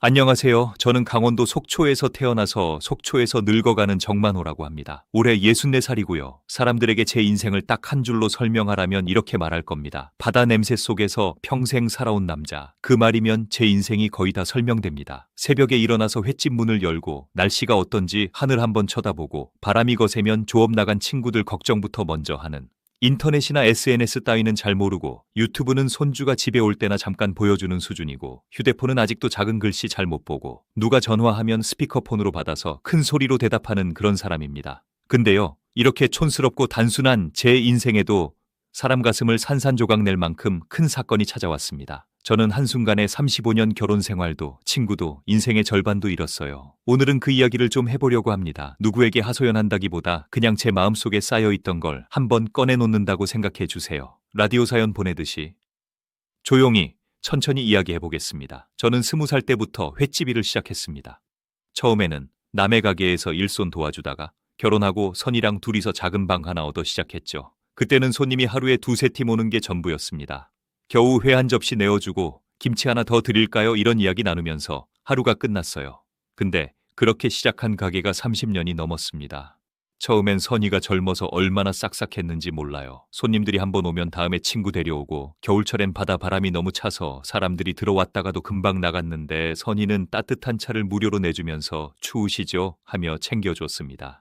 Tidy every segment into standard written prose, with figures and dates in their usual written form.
안녕하세요. 저는 강원도 속초에서 태어나서 속초에서 늙어가는 정만호라고 합니다. 올해 64살이고요. 사람들에게 제 인생을 딱 한 줄로 설명하라면 이렇게 말할 겁니다. 바다 냄새 속에서 평생 살아온 남자. 그 말이면 제 인생이 거의 다 설명됩니다. 새벽에 일어나서 횟집 문을 열고 날씨가 어떤지 하늘 한번 쳐다보고 바람이 거세면 조업 나간 친구들 걱정부터 먼저 하는, 인터넷이나 SNS 따위는 잘 모르고 유튜브는 손주가 집에 올 때나 잠깐 보여주는 수준이고 휴대폰은 아직도 작은 글씨 잘 못 보고 누가 전화하면 스피커폰으로 받아서 큰 소리로 대답하는 그런 사람입니다. 근데요, 이렇게 촌스럽고 단순한 제 인생에도 사람 가슴을 산산조각 낼 만큼 큰 사건이 찾아왔습니다. 저는 한순간에 35년 결혼 생활도 친구도 인생의 절반도 잃었어요. 오늘은 그 이야기를 좀 해보려고 합니다. 누구에게 하소연한다기보다 그냥 제 마음속에 쌓여있던 걸 한번 꺼내놓는다고 생각해 주세요. 라디오 사연 보내듯이 조용히 천천히 이야기해보겠습니다. 저는 20살 때부터 횟집 일을 시작했습니다. 처음에는 남의 가게에서 일손 도와주다가 결혼하고 선이랑 둘이서 작은 방 하나 얻어 시작했죠. 그때는 손님이 하루에 두세 팀 오는 게 전부였습니다. 겨우 회 한 접시 내어주고 김치 하나 더 드릴까요? 이런 이야기 나누면서 하루가 끝났어요. 근데 그렇게 시작한 가게가 30년이 넘었습니다. 처음엔 선이가 젊어서 얼마나 싹싹했는지 몰라요. 손님들이 한 번 오면 다음에 친구 데려오고 겨울철엔 바다 바람이 너무 차서 사람들이 들어왔다가도 금방 나갔는데 선이는 따뜻한 차를 무료로 내주면서 추우시죠? 하며 챙겨줬습니다.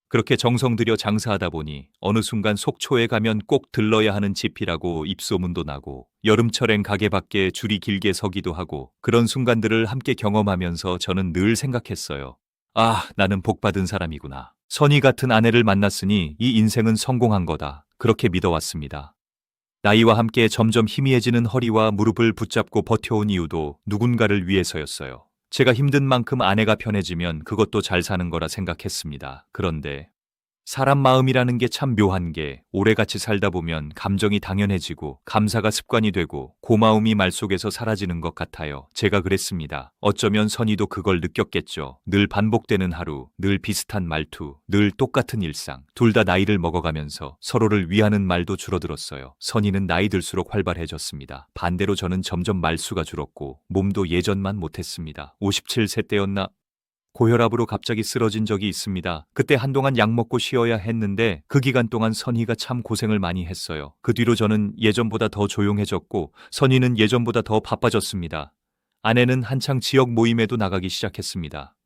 그렇게 정성 들여 장사하다 보니 어느 순간 속초에 가면 꼭 들러야 하는 집이라고 입소문도 나고 여름철엔 가게 밖에 줄이 길게 서기도 하고 그런 순간들을 함께 경험하면서 저는 늘 생각했어요. 아, 나는 복받은 사람이구나. 선희 같은 아내를 만났으니 이 인생은 성공한 거다. 그렇게 믿어왔습니다. 나이와 함께 점점 희미해지는 허리와 무릎을 붙잡고 버텨온 이유도 누군가를 위해서였어요. 제가 힘든 만큼 아내가 편해지면 그것도 잘 사는 거라 생각했습니다. 그런데 사람 마음이라는 게 참 묘한 게 오래 같이 살다 보면 감정이 당연해지고 감사가 습관이 되고 고마움이 말 속에서 사라지는 것 같아요. 제가 그랬습니다. 어쩌면 선희도 그걸 느꼈겠죠. 늘 반복되는 하루, 늘 비슷한 말투, 늘 똑같은 일상. 둘 다 나이를 먹어가면서 서로를 위하는 말도 줄어들었어요. 선희는 나이 들수록 활발해졌습니다. 반대로 저는 점점 말수가 줄었고 몸도 예전만 못했습니다. 57세 때였나? 고혈압으로 갑자기 쓰러진 적이 있습니다. 그때 한동안 약 먹고 쉬어야 했는데 그 기간 동안 선희가 참 고생을 많이 했어요. 그 뒤로 저는 예전보다 더 조용해졌고 선희는 예전보다 더 바빠졌습니다. 아내는 한창 지역 모임에도 나가기 시작했습니다.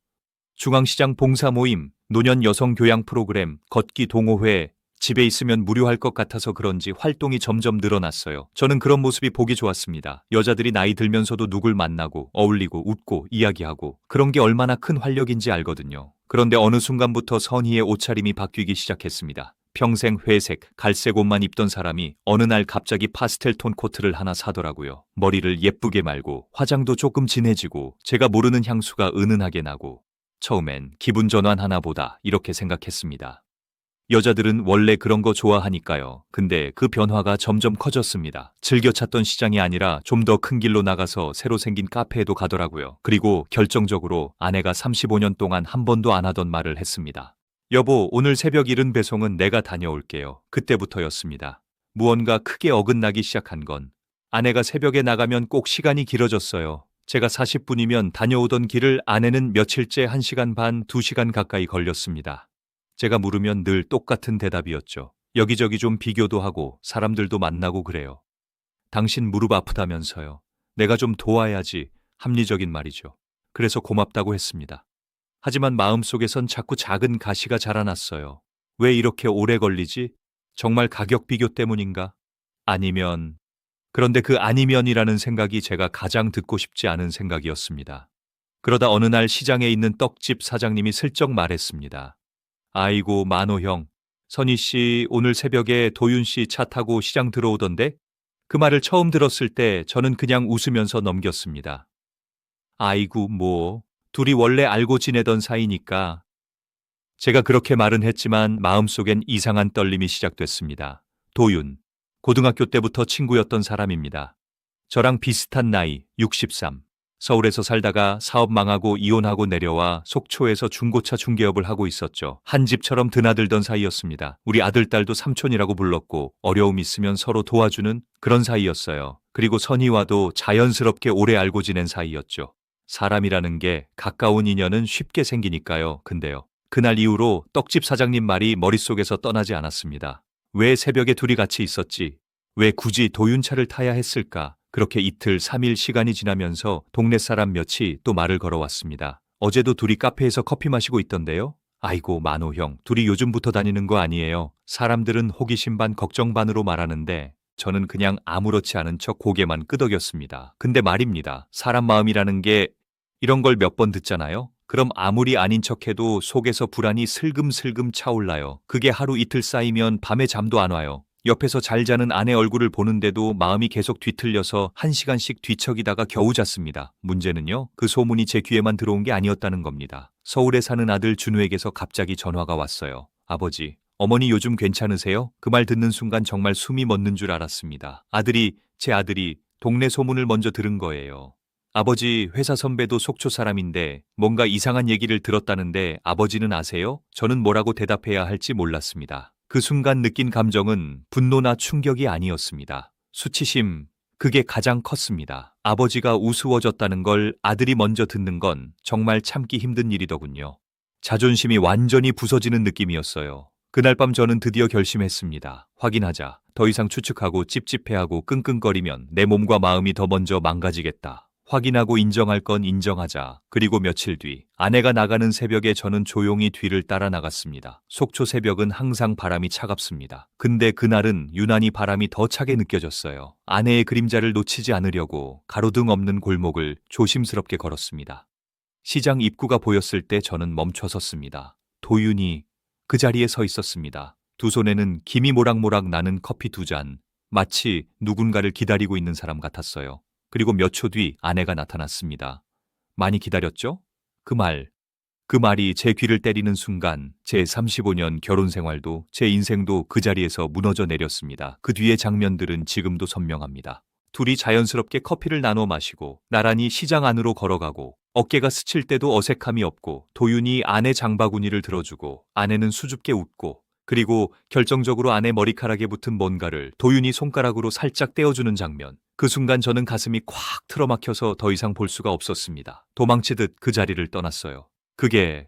중앙시장 봉사 모임, 노년 여성 교양 프로그램, 걷기 동호회, 집에 있으면 무료할 것 같아서 그런지 활동이 점점 늘어났어요. 저는 그런 모습이 보기 좋았습니다. 여자들이 나이 들면서도 누굴 만나고 어울리고 웃고 이야기하고 그런 게 얼마나 큰 활력인지 알거든요. 그런데 어느 순간부터 선희의 옷차림이 바뀌기 시작했습니다. 평생 회색, 갈색 옷만 입던 사람이 어느 날 갑자기 파스텔 톤 코트를 하나 사더라고요. 머리를 예쁘게 말고 화장도 조금 진해지고 제가 모르는 향수가 은은하게 나고 처음엔 기분 전환하나 보다 이렇게 생각했습니다. 여자들은 원래 그런 거 좋아하니까요. 근데 그 변화가 점점 커졌습니다. 즐겨 찾던 시장이 아니라 좀 더 큰 길로 나가서 새로 생긴 카페에도 가더라고요. 그리고 결정적으로 아내가 35년 동안 한 번도 안 하던 말을 했습니다. 여보, 오늘 새벽 이른 배송은 내가 다녀올게요. 그때부터였습니다. 무언가 크게 어긋나기 시작한 건 아내가 새벽에 나가면 꼭 시간이 길어졌어요. 제가 40분이면 다녀오던 길을 아내는 며칠째 1시간 반, 2시간 가까이 걸렸습니다. 제가 물으면 늘 똑같은 대답이었죠. 여기저기 좀 비교도 하고 사람들도 만나고 그래요. 당신 무릎 아프다면서요. 내가 좀 도와야지. 합리적인 말이죠. 그래서 고맙다고 했습니다. 하지만 마음속에선 자꾸 작은 가시가 자라났어요. 왜 이렇게 오래 걸리지? 정말 가격 비교 때문인가? 아니면... 그런데 그 아니면이라는 생각이 제가 가장 듣고 싶지 않은 생각이었습니다. 그러다 어느 날 시장에 있는 떡집 사장님이 슬쩍 말했습니다. 아이고, 만호 형. 선희 씨 오늘 새벽에 도윤 씨 차 타고 시장 들어오던데? 그 말을 처음 들었을 때 저는 그냥 웃으면서 넘겼습니다. 아이고, 뭐. 둘이 원래 알고 지내던 사이니까. 제가 그렇게 말은 했지만 마음속엔 이상한 떨림이 시작됐습니다. 도윤. 고등학교 때부터 친구였던 사람입니다. 저랑 비슷한 나이, 63. 서울에서 살다가 사업 망하고 이혼하고 내려와 속초에서 중고차 중개업을 하고 있었죠. 한 집처럼 드나들던 사이였습니다. 우리 아들, 딸도 삼촌이라고 불렀고 어려움 있으면 서로 도와주는 그런 사이였어요. 그리고 선희와도 자연스럽게 오래 알고 지낸 사이였죠. 사람이라는 게 가까운 인연은 쉽게 생기니까요. 근데요. 그날 이후로 떡집 사장님 말이 머릿속에서 떠나지 않았습니다. 왜 새벽에 둘이 같이 있었지? 왜 굳이 도윤차를 타야 했을까? 그렇게 이틀, 3일 시간이 지나면서 동네 사람 몇이 또 말을 걸어왔습니다. 어제도 둘이 카페에서 커피 마시고 있던데요? 아이고, 만호 형, 둘이 요즘부터 다니는 거 아니에요? 사람들은 호기심 반 걱정 반으로 말하는데 저는 그냥 아무렇지 않은 척 고개만 끄덕였습니다. 근데 말입니다. 사람 마음이라는 게 이런 걸 몇 번 듣잖아요? 그럼 아무리 아닌 척해도 속에서 불안이 슬금슬금 차올라요. 그게 하루 이틀 쌓이면 밤에 잠도 안 와요. 옆에서 잘 자는 아내 얼굴을 보는데도 마음이 계속 뒤틀려서 1시간씩 뒤척이다가 겨우 잤습니다. 문제는요, 그 소문이 제 귀에만 들어온 게 아니었다는 겁니다. 서울에 사는 아들 준우에게서 갑자기 전화가 왔어요. 아버지, 어머니 요즘 괜찮으세요? 그 말 듣는 순간 정말 숨이 멎는 줄 알았습니다. 제 아들이 동네 소문을 먼저 들은 거예요. 아버지 회사 선배도 속초 사람인데 뭔가 이상한 얘기를 들었다는데 아버지는 아세요? 저는 뭐라고 대답해야 할지 몰랐습니다. 그 순간 느낀 감정은 분노나 충격이 아니었습니다. 수치심, 그게 가장 컸습니다. 아버지가 우스워졌다는 걸 아들이 먼저 듣는 건 정말 참기 힘든 일이더군요. 자존심이 완전히 부서지는 느낌이었어요. 그날 밤 저는 드디어 결심했습니다. 확인하자. 더 이상 추측하고 찝찝해하고 끙끙거리면 내 몸과 마음이 더 먼저 망가지겠다. 확인하고 인정할 건 인정하자. 그리고 며칠 뒤 아내가 나가는 새벽에 저는 조용히 뒤를 따라 나갔습니다. 속초 새벽은 항상 바람이 차갑습니다. 근데 그날은 유난히 바람이 더 차게 느껴졌어요. 아내의 그림자를 놓치지 않으려고 가로등 없는 골목을 조심스럽게 걸었습니다. 시장 입구가 보였을 때 저는 멈춰 섰습니다. 도윤이 그 자리에 서 있었습니다. 두 손에는 김이 모락모락 나는 커피 2잔. 마치 누군가를 기다리고 있는 사람 같았어요. 그리고 몇 초 뒤 아내가 나타났습니다. 많이 기다렸죠? 그 말이 제 귀를 때리는 순간 제 35년 결혼 생활도 제 인생도 그 자리에서 무너져 내렸습니다. 그 뒤의 장면들은 지금도 선명합니다. 둘이 자연스럽게 커피를 나눠 마시고 나란히 시장 안으로 걸어가고 어깨가 스칠 때도 어색함이 없고 도윤이 아내 장바구니를 들어주고 아내는 수줍게 웃고 그리고 결정적으로 아내 머리카락에 붙은 뭔가를 도윤이 손가락으로 살짝 떼어주는 장면. 그 순간 저는 가슴이 콱 틀어막혀서 더 이상 볼 수가 없었습니다. 도망치듯 그 자리를 떠났어요. 그게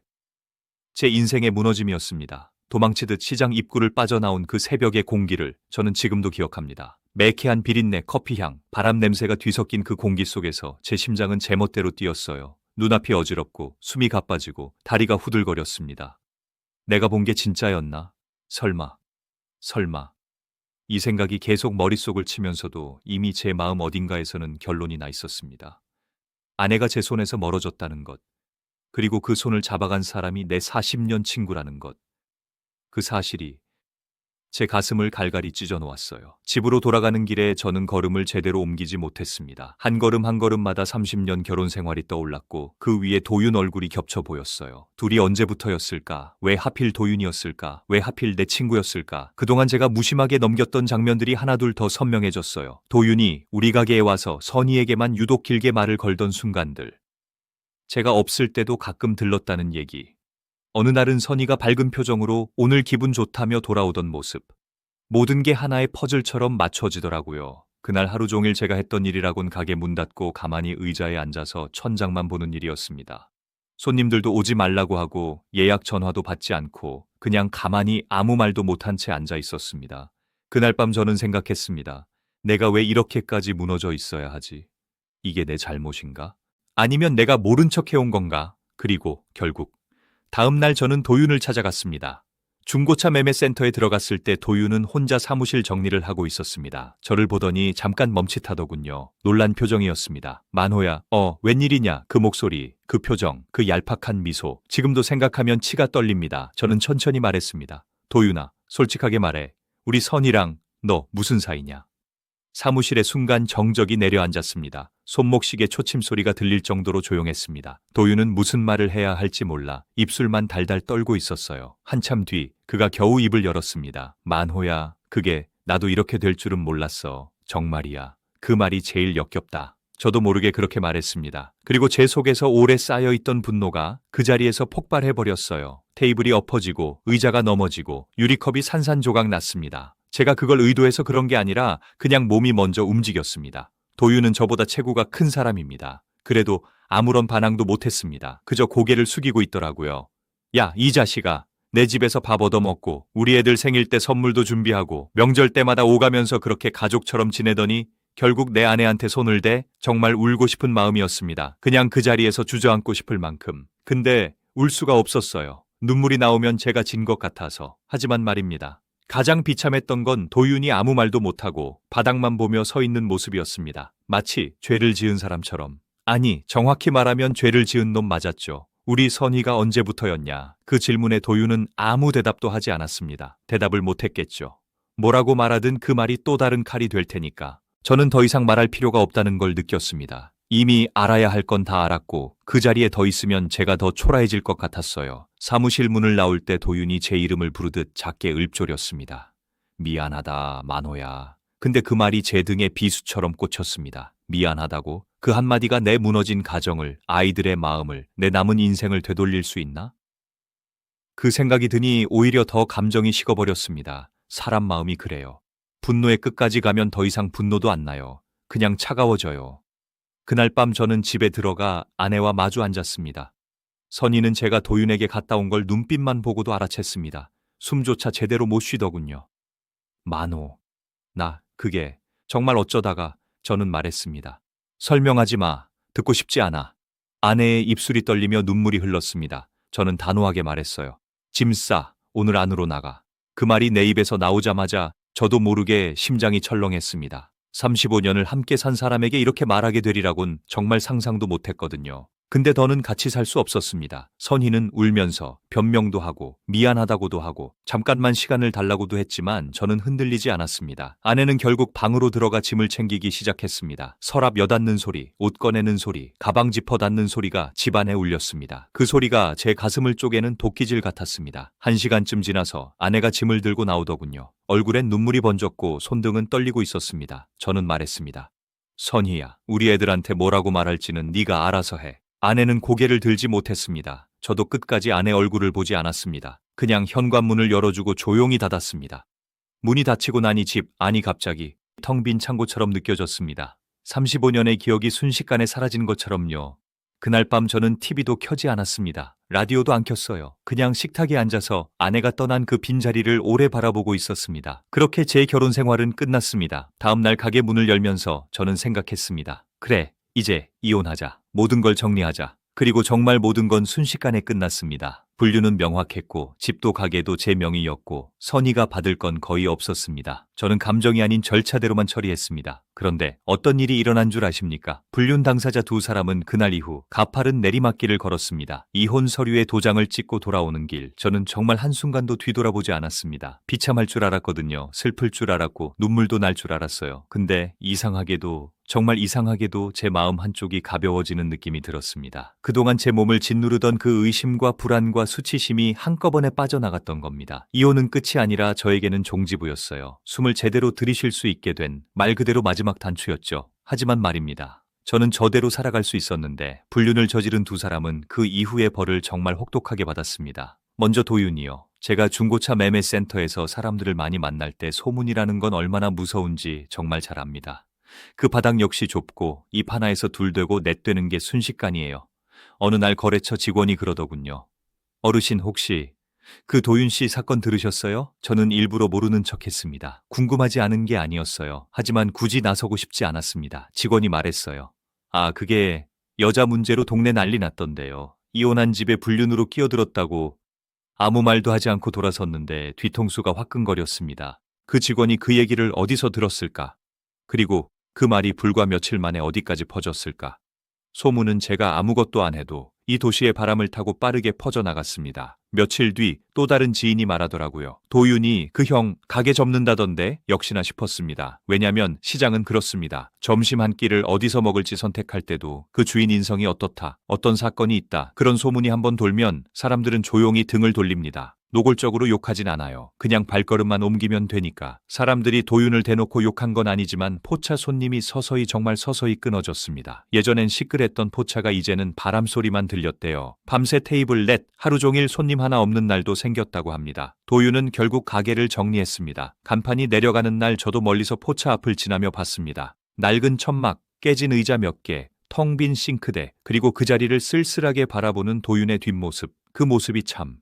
제 인생의 무너짐이었습니다. 도망치듯 시장 입구를 빠져나온 그 새벽의 공기를 저는 지금도 기억합니다. 매캐한 비린내, 커피향, 바람 냄새가 뒤섞인 그 공기 속에서 제 심장은 제멋대로 뛰었어요. 눈앞이 어지럽고 숨이 가빠지고 다리가 후들거렸습니다. 내가 본 게 진짜였나? 설마. 이 생각이 계속 머릿속을 치면서도 이미 제 마음 어딘가에서는 결론이 나 있었습니다. 아내가 제 손에서 멀어졌다는 것, 그리고 그 손을 잡아간 사람이 내 40년 친구라는 것, 그 사실이 제 가슴을 갈갈이 찢어 놓았어요. 집으로 돌아가는 길에 저는 걸음을 제대로 옮기지 못했습니다. 한 걸음 한 걸음마다 30년 결혼 생활이 떠올랐고 그 위에 도윤 얼굴이 겹쳐 보였어요. 둘이 언제부터였을까? 왜 하필 도윤이었을까? 왜 하필 내 친구였을까? 그동안 제가 무심하게 넘겼던 장면들이 하나둘 더 선명해졌어요. 도윤이 우리 가게에 와서 선희에게만 유독 길게 말을 걸던 순간들. 제가 없을 때도 가끔 들렀다는 얘기. 어느 날은 선희가 밝은 표정으로 오늘 기분 좋다며 돌아오던 모습. 모든 게 하나의 퍼즐처럼 맞춰지더라고요. 그날 하루 종일 제가 했던 일이라곤 가게 문 닫고 가만히 의자에 앉아서 천장만 보는 일이었습니다. 손님들도 오지 말라고 하고 예약 전화도 받지 않고 그냥 가만히 아무 말도 못한 채 앉아 있었습니다. 그날 밤 저는 생각했습니다. 내가 왜 이렇게까지 무너져 있어야 하지? 이게 내 잘못인가? 아니면 내가 모른 척 해온 건가? 그리고 결국 다음 날 저는 도윤을 찾아갔습니다. 중고차 매매센터에 들어갔을 때 도윤은 혼자 사무실 정리를 하고 있었습니다. 저를 보더니 잠깐 멈칫하더군요. 놀란 표정이었습니다. 만호야, 웬일이냐? 그 목소리, 그 표정, 그 얄팍한 미소. 지금도 생각하면 치가 떨립니다. 저는 천천히 말했습니다. 도윤아, 솔직하게 말해. 우리 선이랑 너 무슨 사이냐? 사무실에 순간 정적이 내려앉았습니다. 손목시계 초침 소리가 들릴 정도로 조용했습니다. 도윤은 무슨 말을 해야 할지 몰라 입술만 달달 떨고 있었어요. 한참 뒤 그가 겨우 입을 열었습니다. 만호야, 그게 나도 이렇게 될 줄은 몰랐어. 정말이야. 그 말이 제일 역겹다. 저도 모르게 그렇게 말했습니다. 그리고 제 속에서 오래 쌓여있던 분노가 그 자리에서 폭발해버렸어요. 테이블이 엎어지고 의자가 넘어지고 유리컵이 산산조각 났습니다. 제가 그걸 의도해서 그런 게 아니라 그냥 몸이 먼저 움직였습니다. 도윤은 저보다 체구가 큰 사람입니다. 그래도 아무런 반항도 못했습니다. 그저 고개를 숙이고 있더라고요. 야, 이 자식아. 내 집에서 밥 얻어먹고 우리 애들 생일 때 선물도 준비하고 명절 때마다 오가면서 그렇게 가족처럼 지내더니 결국 내 아내한테 손을 대. 정말 울고 싶은 마음이었습니다. 그냥 그 자리에서 주저앉고 싶을 만큼. 근데 울 수가 없었어요. 눈물이 나오면 제가 진 것 같아서. 하지만 말입니다. 가장 비참했던 건 도윤이 아무 말도 못하고 바닥만 보며 서 있는 모습이었습니다. 마치 죄를 지은 사람처럼. 아니, 정확히 말하면 죄를 지은 놈 맞았죠. 우리 선희가 언제부터였냐? 그 질문에 도윤은 아무 대답도 하지 않았습니다. 대답을 못했겠죠. 뭐라고 말하든 그 말이 또 다른 칼이 될 테니까. 저는 더 이상 말할 필요가 없다는 걸 느꼈습니다. 이미 알아야 할 건 다 알았고 그 자리에 더 있으면 제가 더 초라해질 것 같았어요. 사무실 문을 나올 때 도윤이 제 이름을 부르듯 작게 읊조렸습니다. 미안하다, 만호야. 근데 그 말이 제 등에 비수처럼 꽂혔습니다. 미안하다고? 그 한마디가 내 무너진 가정을, 아이들의 마음을, 내 남은 인생을 되돌릴 수 있나? 그 생각이 드니 오히려 더 감정이 식어버렸습니다. 사람 마음이 그래요. 분노의 끝까지 가면 더 이상 분노도 안 나요. 그냥 차가워져요. 그날 밤 저는 집에 들어가 아내와 마주 앉았습니다. 선희는 제가 도윤에게 갔다 온 걸 눈빛만 보고도 알아챘습니다. 숨조차 제대로 못 쉬더군요. 만호, 그게 정말 어쩌다가. 저는 말했습니다. 설명하지 마. 듣고 싶지 않아. 아내의 입술이 떨리며 눈물이 흘렀습니다. 저는 단호하게 말했어요. 짐 싸. 오늘 안으로 나가. 그 말이 내 입에서 나오자마자 저도 모르게 심장이 철렁했습니다. 35년을 함께 산 사람에게 이렇게 말하게 되리라곤 정말 상상도 못했거든요. 근데 더는 같이 살 수 없었습니다. 선희는 울면서 변명도 하고 미안하다고도 하고 잠깐만 시간을 달라고도 했지만 저는 흔들리지 않았습니다. 아내는 결국 방으로 들어가 짐을 챙기기 시작했습니다. 서랍 여닫는 소리, 옷 꺼내는 소리, 가방 지퍼 닫는 소리가 집안에 울렸습니다. 그 소리가 제 가슴을 쪼개는 도끼질 같았습니다. 1시간쯤 지나서 아내가 짐을 들고 나오더군요. 얼굴엔 눈물이 번졌고 손등은 떨리고 있었습니다. 저는 말했습니다. 선희야, 우리 애들한테 뭐라고 말할지는 네가 알아서 해. 아내는 고개를 들지 못했습니다. 저도 끝까지 아내 얼굴을 보지 않았습니다. 그냥 현관문을 열어주고 조용히 닫았습니다. 문이 닫히고 나니 집 안이 갑자기 텅 빈 창고처럼 느껴졌습니다. 35년의 기억이 순식간에 사라진 것처럼요. 그날 밤 저는 TV도 켜지 않았습니다. 라디오도 안 켰어요. 그냥 식탁에 앉아서 아내가 떠난 그 빈자리를 오래 바라보고 있었습니다. 그렇게 제 결혼 생활은 끝났습니다. 다음 날 가게 문을 열면서 저는 생각했습니다. 그래, 이제 이혼하자. 모든 걸 정리하자. 그리고 정말 모든 건 순식간에 끝났습니다. 분류는 명확했고 집도 가게도 제 명의였고 선희가 받을 건 거의 없었습니다. 저는 감정이 아닌 절차대로만 처리했습니다. 그런데 어떤 일이 일어난 줄 아십니까? 불륜 당사자 두 사람은 그날 이후 가파른 내리막길을 걸었습니다. 이혼 서류에 도장을 찍고 돌아오는 길, 저는 정말 한순간도 뒤돌아보지 않았습니다. 비참할 줄 알았거든요. 슬플 줄 알았고 눈물도 날 줄 알았어요. 근데 정말 이상하게도 제 마음 한쪽이 가벼워지는 느낌이 들었습니다. 그동안 제 몸을 짓누르던 그 의심과 불안과 수치심이 한꺼번에 빠져나갔던 겁니다. 이혼은 끝이 아니라 저에게는 종지부였어요. 숨을 제대로 들이쉴 수 있게 된 말 그대로 마지막 단추였죠. 하지만 말입니다. 저는 저대로 살아갈 수 있었는데 불륜을 저지른 두 사람은 그 이후의 벌을 정말 혹독하게 받았습니다. 먼저 도윤이요. 제가 중고차 매매센터에서 사람들을 많이 만날 때 소문이라는 건 얼마나 무서운지 정말 잘 압니다. 그 바닥 역시 좁고 입 하나에서 둘 되고 넷 되는 게 순식간이에요. 어느 날 거래처 직원이 그러더군요. 어르신 혹시 그 도윤 씨 사건 들으셨어요? 저는 일부러 모르는 척했습니다. 궁금하지 않은 게 아니었어요. 하지만 굳이 나서고 싶지 않았습니다. 직원이 말했어요. 그게 여자 문제로 동네 난리 났던데요. 이혼한 집에 불륜으로 끼어들었다고. 아무 말도 하지 않고 돌아섰는데 뒤통수가 화끈거렸습니다. 그 직원이 그 얘기를 어디서 들었을까? 그리고 그 말이 불과 며칠 만에 어디까지 퍼졌을까? 소문은 제가 아무것도 안 해도 이 도시의 바람을 타고 빠르게 퍼져나갔습니다. 며칠 뒤 또 다른 지인이 말하더라고요. 도윤이 그 형 가게 접는다던데. 역시나 싶었습니다. 왜냐면 시장은 그렇습니다. 점심 한 끼를 어디서 먹을지 선택할 때도 그 주인 인성이 어떻다, 어떤 사건이 있다, 그런 소문이 한번 돌면 사람들은 조용히 등을 돌립니다. 노골적으로 욕하진 않아요. 그냥 발걸음만 옮기면 되니까. 사람들이 도윤을 대놓고 욕한 건 아니지만 포차 손님이 정말 서서히 끊어졌습니다. 예전엔 시끌했던 포차가 이제는 바람 소리만 들렸대요. 밤새 테이블 넷, 하루 종일 손님 하나 없는 날도 생겼다고 합니다. 도윤은 결국 가게를 정리했습니다. 간판이 내려가는 날 저도 멀리서 포차 앞을 지나며 봤습니다. 낡은 천막, 깨진 의자 몇 개, 텅 빈 싱크대, 그리고 그 자리를 쓸쓸하게 바라보는 도윤의 뒷모습, 그 모습이 참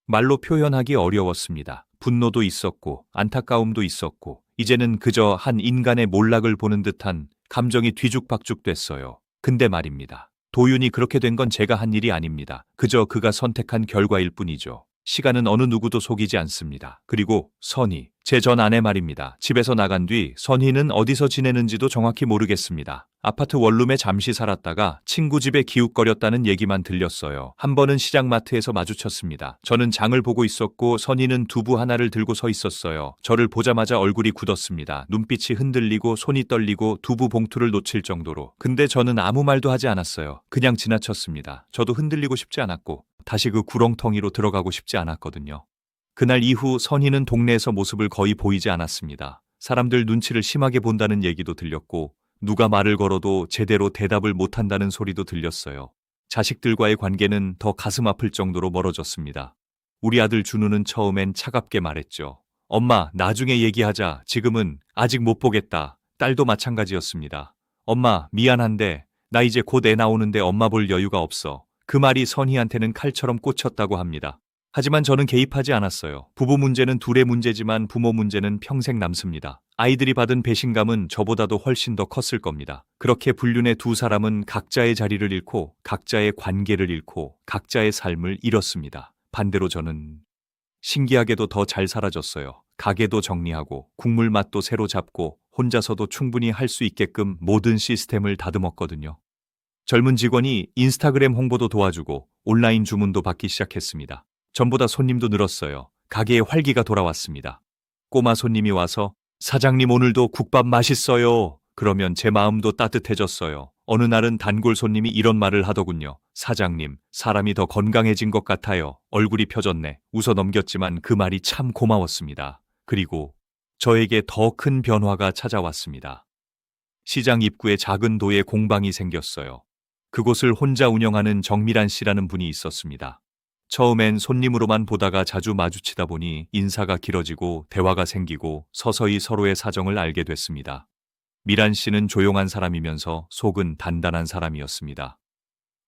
말로 표현하기 어려웠습니다. 분노도 있었고 안타까움도 있었고 이제는 그저 한 인간의 몰락을 보는 듯한 감정이 뒤죽박죽 됐어요. 근데 말입니다. 도윤이 그렇게 된 건 제가 한 일이 아닙니다. 그저 그가 선택한 결과일 뿐이죠. 시간은 어느 누구도 속이지 않습니다. 그리고 선희, 제 전 아내 말입니다. 집에서 나간 뒤 선희는 어디서 지내는지도 정확히 모르겠습니다. 아파트 원룸에 잠시 살았다가 친구 집에 기웃거렸다는 얘기만 들렸어요. 한 번은 시장마트에서 마주쳤습니다. 저는 장을 보고 있었고 선희는 두부 하나를 들고 서 있었어요. 저를 보자마자 얼굴이 굳었습니다. 눈빛이 흔들리고 손이 떨리고 두부 봉투를 놓칠 정도로. 근데 저는 아무 말도 하지 않았어요. 그냥 지나쳤습니다. 저도 흔들리고 싶지 않았고 다시 그 구렁텅이로 들어가고 싶지 않았거든요. 그날 이후 선희는 동네에서 모습을 거의 보이지 않았습니다. 사람들 눈치를 심하게 본다는 얘기도 들렸고 누가 말을 걸어도 제대로 대답을 못한다는 소리도 들렸어요. 자식들과의 관계는 더 가슴 아플 정도로 멀어졌습니다. 우리 아들 준우는 처음엔 차갑게 말했죠. 엄마, 나중에 얘기하자. 지금은 아직 못 보겠다. 딸도 마찬가지였습니다. 엄마, 미안한데 나 이제 곧 애 나오는데 엄마 볼 여유가 없어. 그 말이 선희한테는 칼처럼 꽂혔다고 합니다. 하지만 저는 개입하지 않았어요. 부부 문제는 둘의 문제지만 부모 문제는 평생 남습니다. 아이들이 받은 배신감은 저보다도 훨씬 더 컸을 겁니다. 그렇게 불륜의 두 사람은 각자의 자리를 잃고 각자의 관계를 잃고 각자의 삶을 잃었습니다. 반대로 저는 신기하게도 더 잘 살아졌어요. 가게도 정리하고 국물 맛도 새로 잡고 혼자서도 충분히 할 수 있게끔 모든 시스템을 다듬었거든요. 젊은 직원이 인스타그램 홍보도 도와주고 온라인 주문도 받기 시작했습니다. 전보다 손님도 늘었어요. 가게에 활기가 돌아왔습니다. 꼬마 손님이 와서 사장님 오늘도 국밥 맛있어요. 그러면 제 마음도 따뜻해졌어요. 어느 날은 단골 손님이 이런 말을 하더군요. 사장님, 사람이 더 건강해진 것 같아요. 얼굴이 펴졌네. 웃어 넘겼지만 그 말이 참 고마웠습니다. 그리고 저에게 더 큰 변화가 찾아왔습니다. 시장 입구에 작은 도에 공방이 생겼어요. 그곳을 혼자 운영하는 정미란 씨라는 분이 있었습니다. 처음엔 손님으로만 보다가 자주 마주치다 보니 인사가 길어지고 대화가 생기고 서서히 서로의 사정을 알게 됐습니다. 미란 씨는 조용한 사람이면서 속은 단단한 사람이었습니다.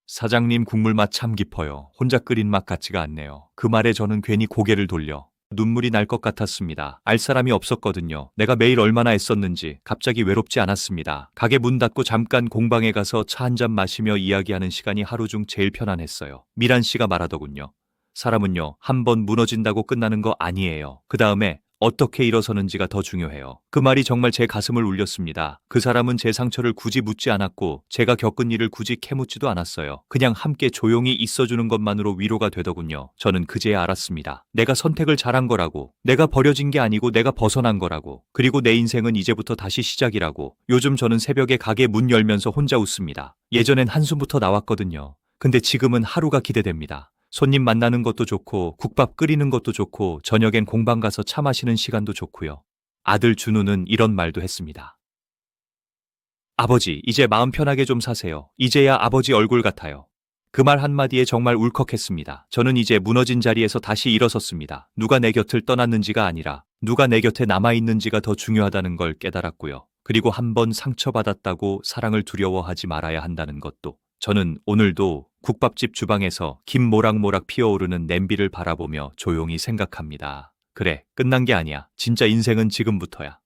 사장님 국물 맛 참 깊어요. 혼자 끓인 맛 같지가 않네요. 그 말에 저는 괜히 고개를 돌려 눈물이 날 것 같았습니다. 알 사람이 없었거든요. 내가 매일 얼마나 애썼는지 갑자기 외롭지 않았습니다. 가게 문 닫고 잠깐 공방에 가서 차 한 잔 마시며 이야기하는 시간이 하루 중 제일 편안했어요. 미란 씨가 말하더군요. 사람은요, 한 번 무너진다고 끝나는 거 아니에요. 그 다음에 어떻게 일어서는지가 더 중요해요. 그 말이 정말 제 가슴을 울렸습니다. 그 사람은 제 상처를 굳이 묻지 않았고 제가 겪은 일을 굳이 캐묻지도 않았어요. 그냥 함께 조용히 있어주는 것만으로 위로가 되더군요. 저는 그제야 알았습니다. 내가 선택을 잘한 거라고. 내가 버려진 게 아니고 내가 벗어난 거라고. 그리고 내 인생은 이제부터 다시 시작이라고. 요즘 저는 새벽에 가게 문 열면서 혼자 웃습니다. 예전엔 한숨부터 나왔거든요. 근데 지금은 하루가 기대됩니다. 손님 만나는 것도 좋고 국밥 끓이는 것도 좋고 저녁엔 공방 가서 차 마시는 시간도 좋고요. 아들 준우는 이런 말도 했습니다. 아버지, 이제 마음 편하게 좀 사세요. 이제야 아버지 얼굴 같아요. 그 말 한마디에 정말 울컥했습니다. 저는 이제 무너진 자리에서 다시 일어섰습니다. 누가 내 곁을 떠났는지가 아니라 누가 내 곁에 남아있는지가 더 중요하다는 걸 깨달았고요. 그리고 한 번 상처받았다고 사랑을 두려워하지 말아야 한다는 것도. 저는 오늘도 국밥집 주방에서 김 모락모락 피어오르는 냄비를 바라보며 조용히 생각합니다. 그래, 끝난 게 아니야. 진짜 인생은 지금부터야.